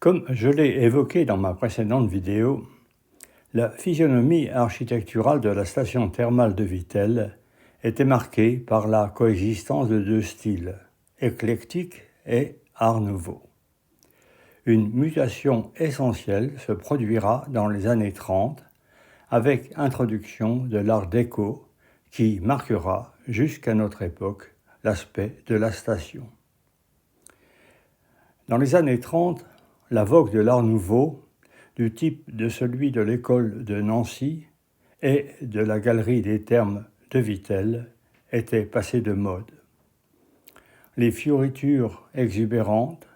Comme je l'ai évoqué dans ma précédente vidéo, la physionomie architecturale de la station thermale de Vittel était marquée par la coexistence de deux styles, éclectique et Art Nouveau. Une mutation essentielle se produira dans les années 30 avec introduction de l'Art déco qui marquera jusqu'à notre époque l'aspect de la station. Dans les années 30, la vogue de l'Art Nouveau, du type de celui de l'école de Nancy et de la galerie des Thermes de Vittel, était passée de mode. Les fioritures exubérantes,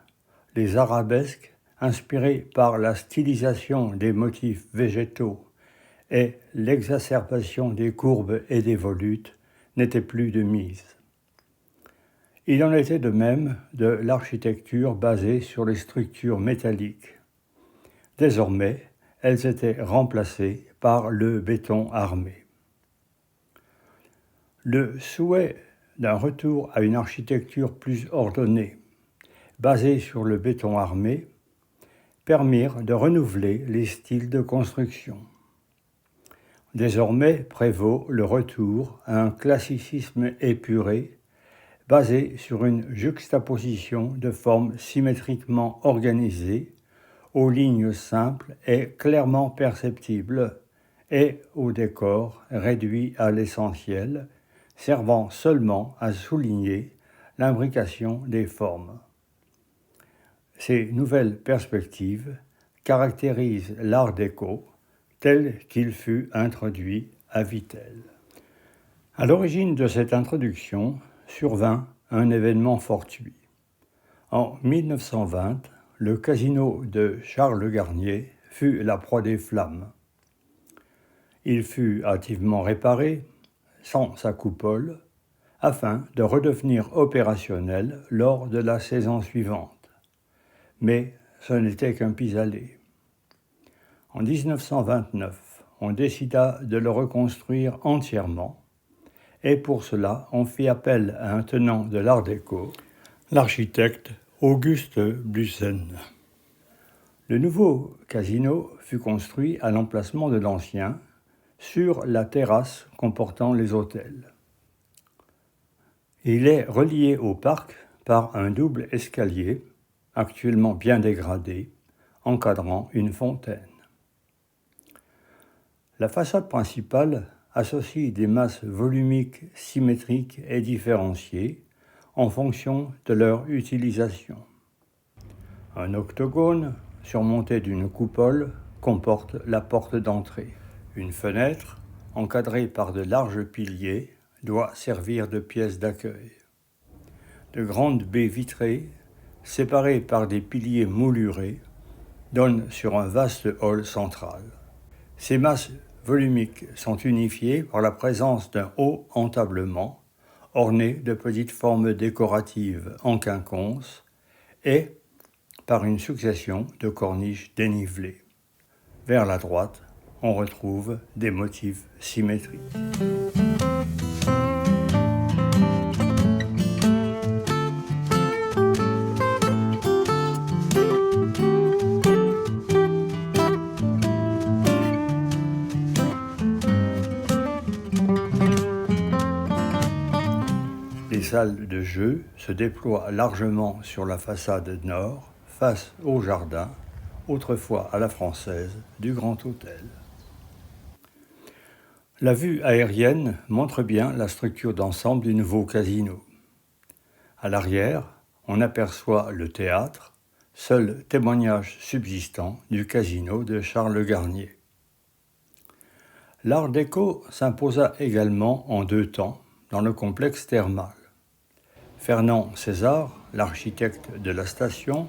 les arabesques inspirées par la stylisation des motifs végétaux et l'exacerbation des courbes et des volutes n'étaient plus de mise. Il en était de même de l'architecture basée sur les structures métalliques. Désormais, elles étaient remplacées par le béton armé. Le souhait d'un retour à une architecture plus ordonnée, basée sur le béton armé, permirent de renouveler les styles de construction. Désormais prévaut le retour à un classicisme épuré, basé sur une juxtaposition de formes symétriquement organisées, aux lignes simples et clairement perceptibles, et au décor réduit à l'essentiel, servant seulement à souligner l'imbrication des formes. Ces nouvelles perspectives caractérisent l'Art déco tel qu'il fut introduit à Vittel. À l'origine de cette introduction survint un événement fortuit. En 1920, le casino de Charles Garnier fut la proie des flammes. Il fut hâtivement réparé, sans sa coupole, afin de redevenir opérationnel lors de la saison suivante. Mais ce n'était qu'un pis-aller. En 1929, on décida de le reconstruire entièrement, et pour cela, on fit appel à un tenant de l'Art déco, l'architecte Auguste Bussen. Le nouveau casino fut construit à l'emplacement de l'ancien, sur la terrasse comportant les hôtels. Il est relié au parc par un double escalier, actuellement bien dégradé, encadrant une fontaine. La façade principale associe des masses volumiques symétriques et différenciées en fonction de leur utilisation. Un octogone surmonté d'une coupole comporte la porte d'entrée. Une fenêtre, encadrée par de larges piliers, doit servir de pièce d'accueil. De grandes baies vitrées, séparées par des piliers moulurés, donnent sur un vaste hall central. Ces masses volumiques sont unifiées par la présence d'un haut entablement, orné de petites formes décoratives en quinconce, et par une succession de corniches dénivelées. Vers la droite, on retrouve des motifs symétriques. Les salles de jeu se déploient largement sur la façade nord, face au jardin, autrefois à la française, du Grand Hôtel. La vue aérienne montre bien la structure d'ensemble du nouveau casino. À l'arrière, on aperçoit le théâtre, seul témoignage subsistant du casino de Charles Garnier. L'Art déco s'imposa également en deux temps dans le complexe thermal. Fernand César, l'architecte de la station,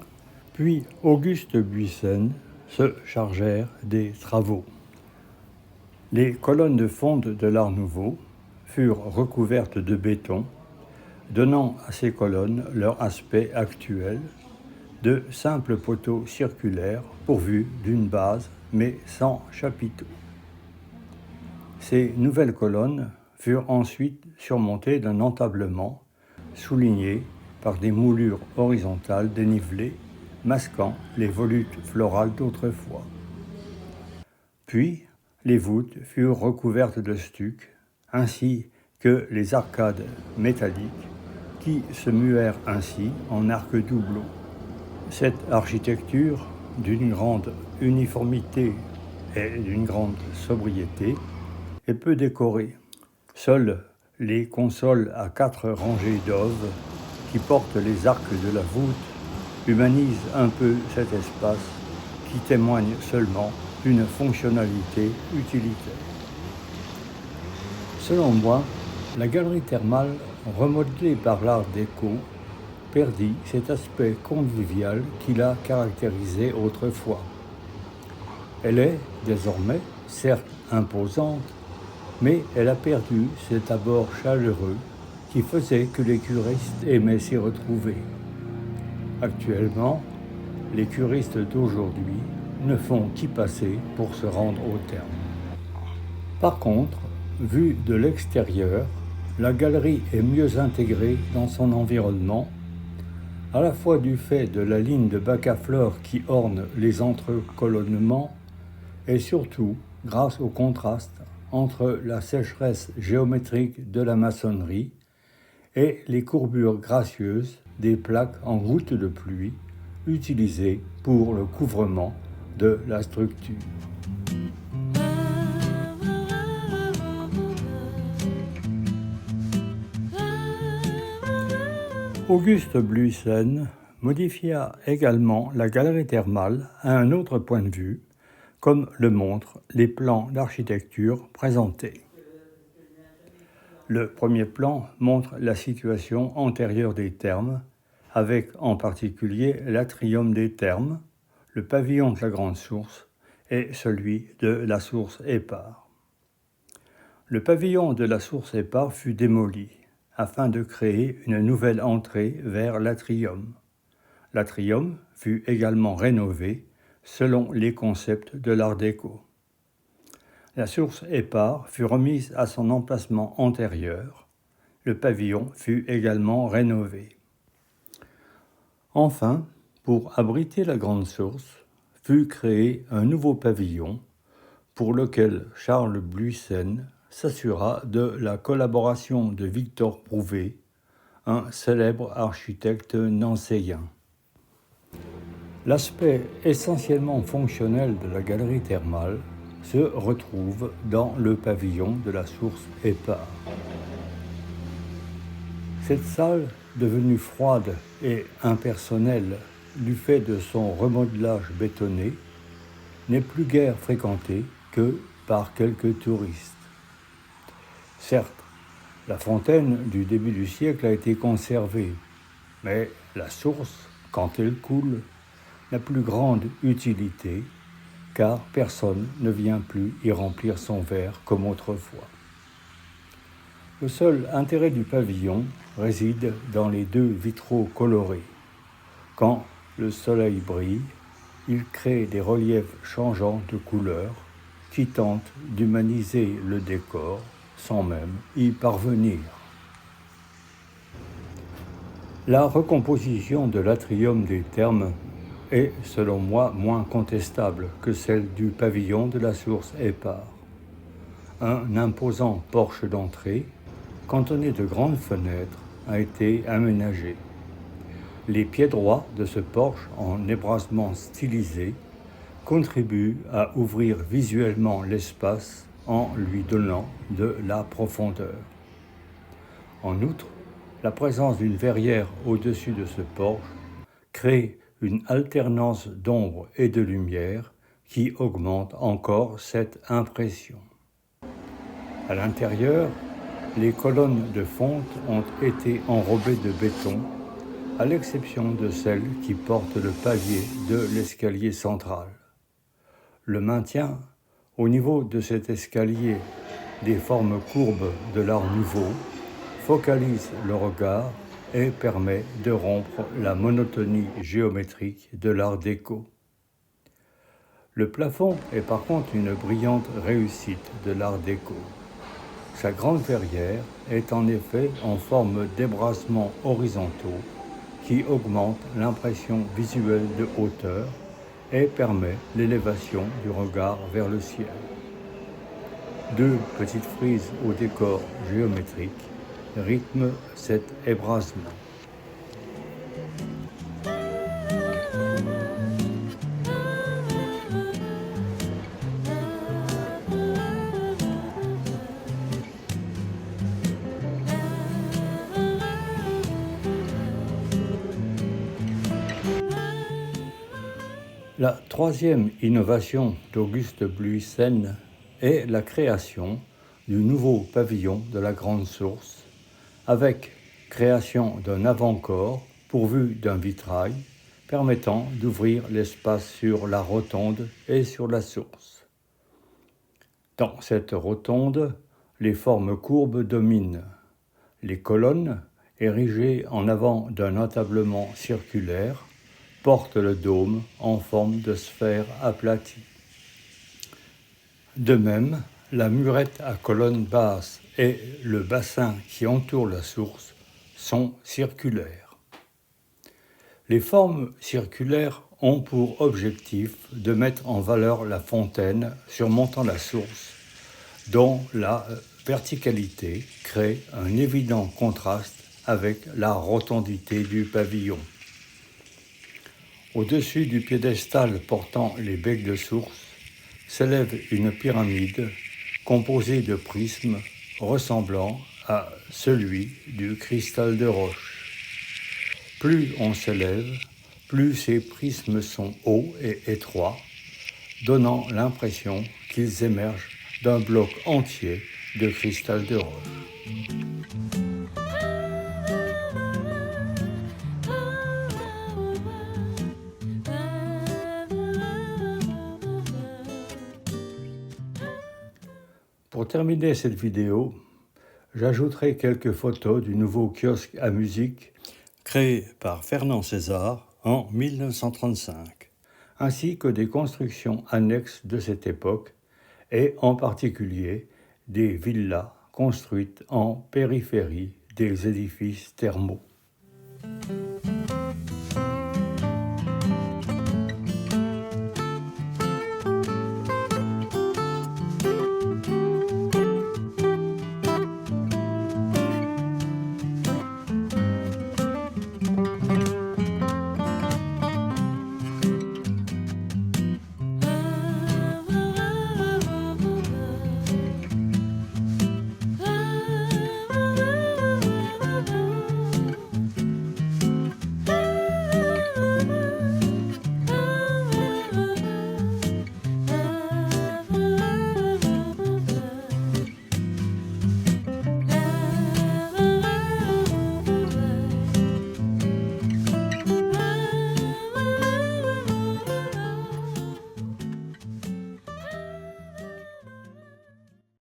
puis Auguste Bussen se chargèrent des travaux. Les colonnes de fonte de l'Art nouveau furent recouvertes de béton, donnant à ces colonnes leur aspect actuel, de simples poteaux circulaires pourvus d'une base mais sans chapiteaux. Ces nouvelles colonnes furent ensuite surmontées d'un entablement souligné par des moulures horizontales dénivelées masquant les volutes florales d'autrefois. Puis, les voûtes furent recouvertes de stuc, ainsi que les arcades métalliques, qui se muèrent ainsi en arcs-doubleaux. Cette architecture, d'une grande uniformité et d'une grande sobriété, est peu décorée. Seules les consoles à 4 rangées d'oves qui portent les arcs de la voûte humanisent un peu cet espace qui témoigne seulement d'une fonctionnalité utilitaire. Selon moi, la galerie thermale, remodelée par l'art déco, perdit cet aspect convivial qui la caractérisait autrefois. Elle est désormais, certes imposante, mais elle a perdu cet abord chaleureux qui faisait que les curistes aimaient s'y retrouver. Actuellement, les curistes d'aujourd'hui ne font qu'y passer pour se rendre au terme. Par contre, vue de l'extérieur, la galerie est mieux intégrée dans son environnement, à la fois du fait de la ligne de bac-à-fleurs qui orne les entrecolonnements et surtout grâce au contraste entre la sécheresse géométrique de la maçonnerie et les courbures gracieuses des plaques en gouttes de pluie utilisées pour le couvrement de la structure. Auguste Bluisen modifia également la galerie thermale à un autre point de vue, comme le montrent les plans d'architecture présentés. Le premier plan montre la situation antérieure des thermes, avec en particulier l'atrium des thermes, le pavillon de la Grande Source et celui de la source Épar. Le pavillon de la source Épar fut démoli afin de créer une nouvelle entrée vers l'atrium. L'atrium fut également rénové selon les concepts de l'Art déco. La source Épar fut remise à son emplacement antérieur. Le pavillon fut également rénové. Enfin, pour abriter la grande source, fut créé un nouveau pavillon pour lequel Charles Bluisen s'assura de la collaboration de Victor Prouvé, un célèbre architecte nancéien. L'aspect essentiellement fonctionnel de la galerie thermale se retrouve dans le pavillon de la source Épar. Cette salle, devenue froide et impersonnelle du fait de son remodelage bétonné, n'est plus guère fréquentée que par quelques touristes. Certes, la fontaine du début du siècle a été conservée, mais la source, quand elle coule, n'a plus grande utilité, car personne ne vient plus y remplir son verre comme autrefois. Le seul intérêt du pavillon réside dans les 2 vitraux colorés. Quand le soleil brille, il crée des reliefs changeants de couleur qui tentent d'humaniser le décor sans même y parvenir. La recomposition de l'atrium des thermes est, selon moi, moins contestable que celle du pavillon de la source Épar. Un imposant porche d'entrée, cantonné de grandes fenêtres, a été aménagé. Les pieds droits de ce porche en ébrasement stylisé contribuent à ouvrir visuellement l'espace en lui donnant de la profondeur. En outre, la présence d'une verrière au-dessus de ce porche crée une alternance d'ombre et de lumière qui augmente encore cette impression. À l'intérieur, les colonnes de fonte ont été enrobées de béton, à l'exception de celles qui portent le palier de l'escalier central. Le maintien, au niveau de cet escalier, des formes courbes de l'art nouveau, focalise le regard et permet de rompre la monotonie géométrique de l'art déco. Le plafond est par contre une brillante réussite de l'art déco. Sa grande verrière est en effet en forme d'ébrasement horizontaux qui augmente l'impression visuelle de hauteur et permet l'élévation du regard vers le ciel. Deux petites frises au décor géométrique rythment cet ébrasement. La troisième innovation d'Auguste Bluisen est la création du nouveau pavillon de la Grande Source, avec création d'un avant-corps pourvu d'un vitrail permettant d'ouvrir l'espace sur la rotonde et sur la source. Dans cette rotonde, les formes courbes dominent. Les colonnes, érigées en avant d'un entablement circulaire, porte le dôme en forme de sphère aplatie. De même, la murette à colonne basse et le bassin qui entoure la source sont circulaires. Les formes circulaires ont pour objectif de mettre en valeur la fontaine surmontant la source, dont la verticalité crée un évident contraste avec la rotondité du pavillon. Au-dessus du piédestal portant les becs de source s'élève une pyramide composée de prismes ressemblant à celui du cristal de roche. Plus on s'élève, plus ces prismes sont hauts et étroits, donnant l'impression qu'ils émergent d'un bloc entier de cristal de roche. Pour terminer cette vidéo, j'ajouterai quelques photos du nouveau kiosque à musique créé par Fernand César en 1935, ainsi que des constructions annexes de cette époque et en particulier des villas construites en périphérie des édifices thermaux.